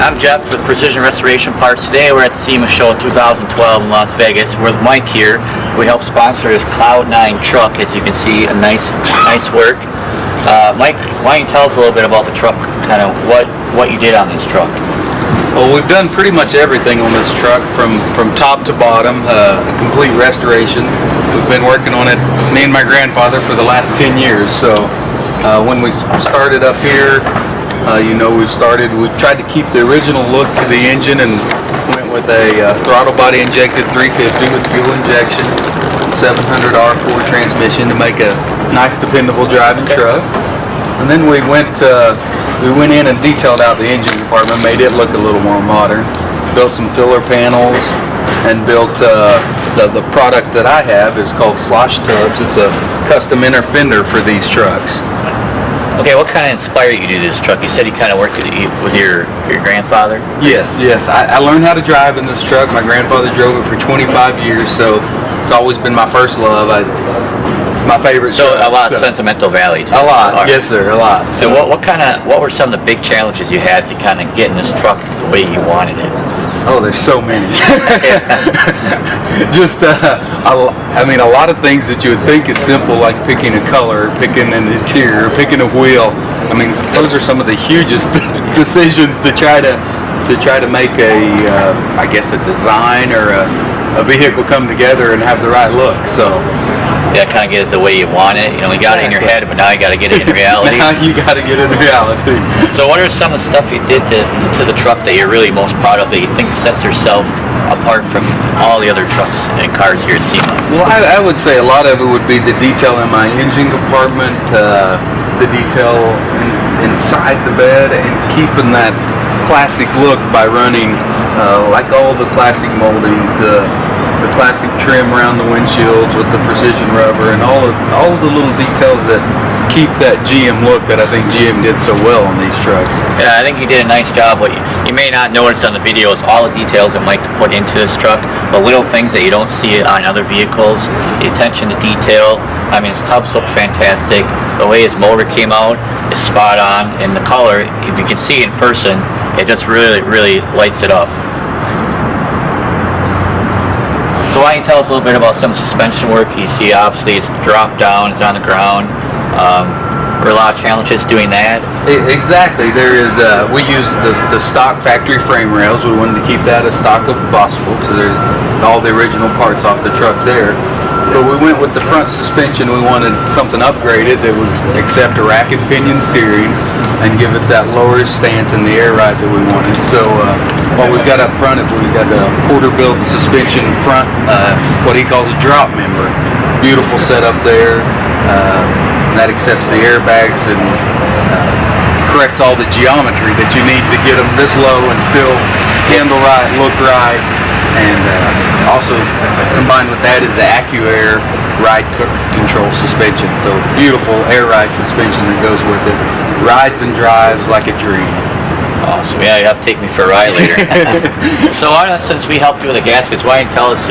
I'm Jeff with Precision Restoration Parts. Today we're at the SEMA Show 2012 in Las Vegas. We're with Mike here. We help sponsor his Cloud9 truck. As you can see, a nice work. Mike, why don't you tell us a little bit about the truck, kind of what you did on this truck? Well, we've done pretty much everything on this truck from top to bottom, a complete restoration. We've been working on it, me and my grandfather, for the last 10 years. So when we started up here, we've tried to keep the original look to the engine and went with a throttle body injected 350 with fuel injection, 700 R4 transmission to make a nice dependable driving truck. And then we went in and detailed out the engine compartment, made it look a little more modern, built some filler panels, and built the product that I have is called Slosh Tubs. It's a custom inner fender for these trucks. Okay, what kind of inspired you to do this truck? You said you kind of worked with your grandfather? Yes. I learned how to drive in this truck. My grandfather drove it for 25 years, so it's always been my first love. It's my favorite truck. So a lot of sentimental value to it. A lot, yes sir, a lot. So what were some of the big challenges you had to kind of get in this truck the way you wanted it? Oh, there's so many. Just, I mean, a lot of things that you would think is simple, like picking a color, picking an interior, picking a wheel. I mean, those are some of the hugest decisions to try to make I guess a design or a vehicle come together and have the right look. So. Yeah, kind of get it the way you want it. You know, you got it in your head, but now you got to get it in reality. Now you got to get it in reality. So what are some of the stuff you did to the truck that you're really most proud of, that you think sets yourself apart from all the other trucks and cars here at SEMA? Well, I would say a lot of it would be the detail in my engine compartment, the detail inside the bed, and keeping that classic look by running like all the classic moldings, the classic trim around the windshields with the precision rubber, and all of the little details that keep that GM look that I think GM did so well on these trucks. Yeah, I think you did a nice job. What you may not notice on the videos, all the details that Mike put into this truck, but little things that you don't see on other vehicles, the attention to detail. I mean, his tubs look fantastic. The way his motor came out is spot on, and the color, if you can see in person, it just really lights it up. So why don't you tell us a little bit about some suspension work? You see, obviously, it's dropped down, it's on the ground. There are a lot of challenges doing that. Exactly. There is. We use the stock factory frame rails. We wanted to keep that as stock as possible because there's all the original parts off the truck there. But we went with the front suspension. We wanted something upgraded that would accept a rack and pinion steering and give us that lower stance in the air ride that we wanted. So what we've got up front is we've got the Porter-built suspension front, what he calls a drop member. Beautiful setup there. That accepts the airbags and corrects all the geometry that you need to get them this low and still handle right, look right. And also combined with that is the AccuAir ride control suspension. So beautiful air ride suspension that goes with it. Rides and drives like a dream. Awesome. Yeah, you have to take me for a ride later. So since we helped you with the gaskets, why don't you tell us,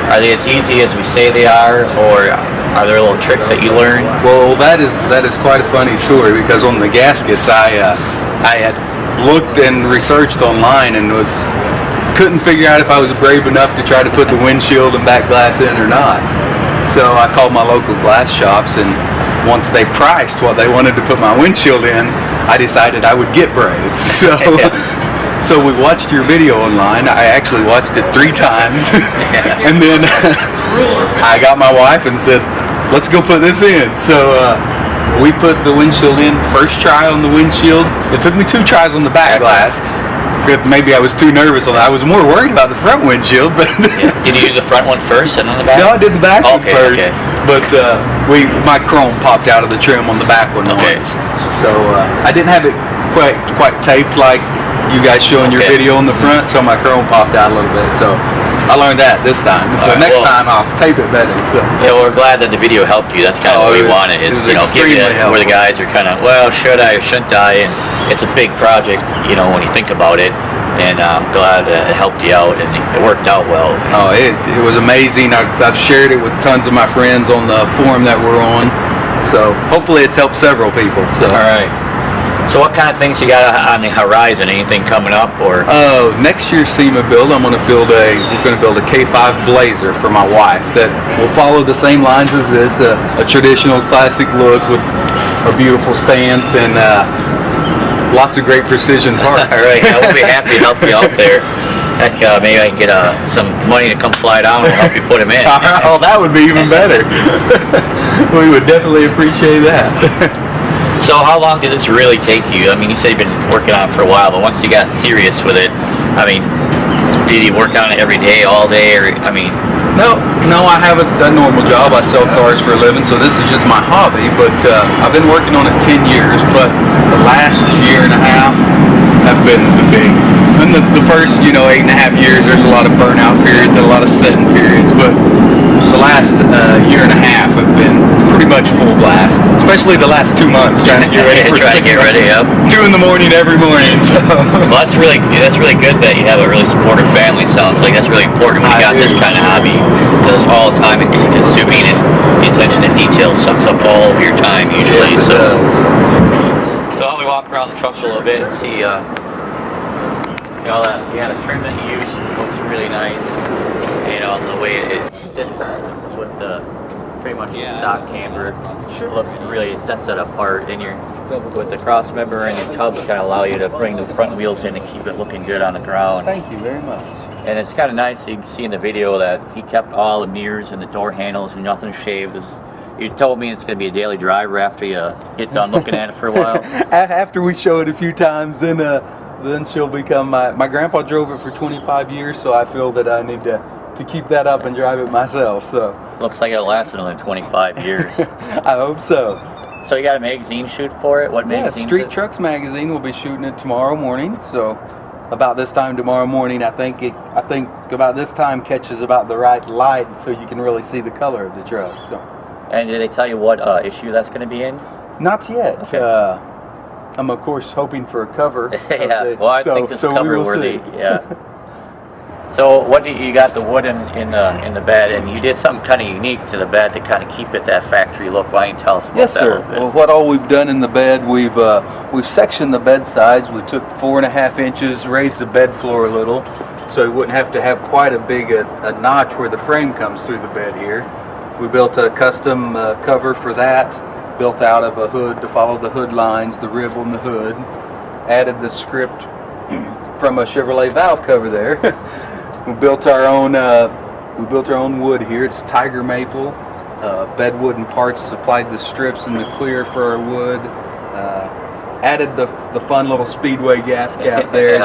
are they as easy as we say they are, or are there little tricks that you learned? Well, that is quite a funny story, because on the gaskets I had looked and researched online and couldn't figure out if I was brave enough to try to put the windshield and back glass in or not. So I called my local glass shops, and once they priced what they wanted to put my windshield in, I decided I would get brave. So we watched your video online. I actually watched it 3 times. And then I got my wife and said, let's go put this in. So we put the windshield in, first try on the windshield. It took me 2 tries on the back glass. Maybe I was too nervous on that. I was more worried about the front windshield, but Did you do the front one first and then the back? No, I did the back one first. Okay. But my chrome popped out of the trim on the back one once. So I didn't have it quite taped like you guys showing your video on the front, so my chrome popped out a little bit. So I learned that this time. So next time I'll tape it better. So. Yeah, we're glad that the video helped you. That's kind of what we wanted. Is give you where the guys are kind of, well, should I or shouldn't I? And it's a big project, when you think about it. And I'm glad it helped you out, and it worked out well. Oh, it was amazing. I've shared it with tons of my friends on the forum that we're on. So hopefully it's helped several people. So. All right. So what kind of things you got on the horizon? Anything coming up, or? Next year's SEMA build, we're going to build a K5 Blazer for my wife that will follow the same lines as this, a traditional classic look with a beautiful stance and lots of great precision parts. All right, I will be happy to help you out there. Heck, maybe I can get some money to come fly down and help you put them in. Oh, that would be even better. We would definitely appreciate that. So how long did this really take you? I mean, you said you've been working on it for a while, but once you got serious with it, I mean, did you work on it every day, all day, or, I mean? No, I have a normal job. I sell cars for a living, so this is just my hobby, but I've been working on it 10 years, but the last year and a half have been the big. In the first, 8.5 years, there's a lot of burnout periods and a lot of setting periods, but the last year and a half have been pretty much full blast, especially the last 2 months trying to get ready for trying to get ready, yep. 2 in the morning every morning. So. Well, that's really good that you have a really supportive family. Sounds like that's really important when you got this kind of hobby, because all the time it's consuming and the attention to detail sucks up all of your time usually. Yes, it does. So I'll be walking around the truck a little bit and see the trim that you use looks really nice. The way it sits with the pretty much stock camber looks really sets it apart. And with the cross member and your tubs kind of allow you to bring the front wheels in and keep it looking good on the ground. Thank you very much. And it's kind of nice. You can see in the video that he kept all the mirrors and the door handles and nothing shaved. You told me it's going to be a daily driver after you get done looking at it for a while. After we show it a few times, then she'll become my grandpa drove it for 25 years, so I feel that I need to keep that up and drive it myself. So looks like it'll last another 25 years. I hope so. So you got a magazine shoot for it? What magazine? Street Trucks magazine will be shooting it tomorrow morning. So about this time tomorrow morning, I think about this time catches about the right light, so you can really see the color of the truck. So. And did they tell you what issue that's going to be in? Not yet. Okay. I'm of course hoping for a cover. Yeah. Well, I think it's cover worthy. Yeah. So what do you got the wood in the bed, and you did something kind of unique to the bed to kind of keep it that factory look. Why don't you tell us about yes, that sir. a little bit? Well, what all we've done in the bed, we've sectioned the bed sides. We took 4.5 inches, raised the bed floor a little, so we wouldn't have to have quite a big a notch where the frame comes through the bed here. We built a custom cover for that, built out of a hood to follow the hood lines, the rib on the hood. Added the script from a Chevrolet valve cover there. We built our own wood here. It's tiger maple, bedwood and parts. Supplied the strips and the clear for our wood. Added the fun little Speedway gas cap there,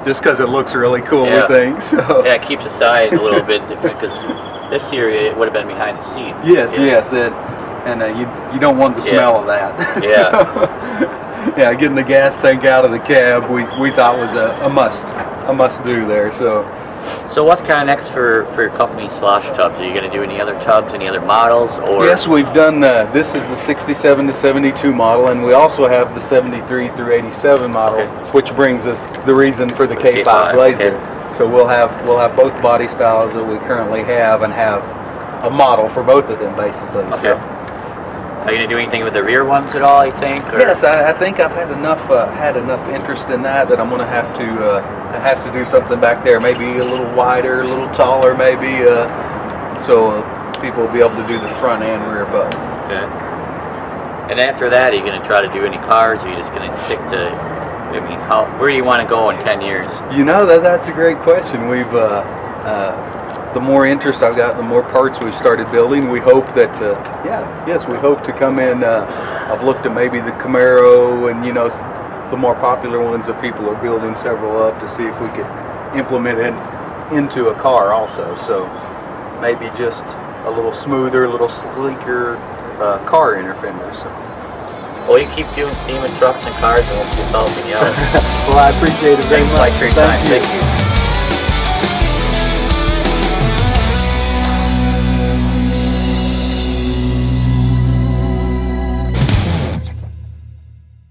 just because it looks really cool. We think so. Yeah, it keeps the size a little bit different, because this year it would have been behind the seat. Yes, and you don't want the smell of that. Yeah. Yeah, getting the gas tank out of the cab we thought was a must do there. So what's kind of next for your company, Slosh Tubs? Are you going to do any other tubs, any other models? Or yes, we've done. This is the 67 to 72 model, and we also have the 73 through 87 model, which brings us the reason for the K5 Blazer. Okay. So we'll have both body styles that we currently have, and have a model for both of them, basically. Okay. So. Are you going to do anything with the rear ones at all, you think? Or? Yes, I think I've had enough interest in that I'm going to have to do something back there, maybe a little wider, a little taller, maybe, so people will be able to do the front and rear both. Okay. And after that, are you going to try to do any cars, or are you just going to stick to, where do you want to go in 10 years? That's a great question. We've the more interest I've got, the more parts we've started building. We hope that, we hope to come in. I've looked at maybe the Camaro and, the more popular ones that people are building several up, to see if we could implement it into a car also. So maybe just a little smoother, a little sleeker car inner fender. So. Well, you keep doing steaming trucks and cars, and we'll keep helping you out. Well, I appreciate it very much. Thank you.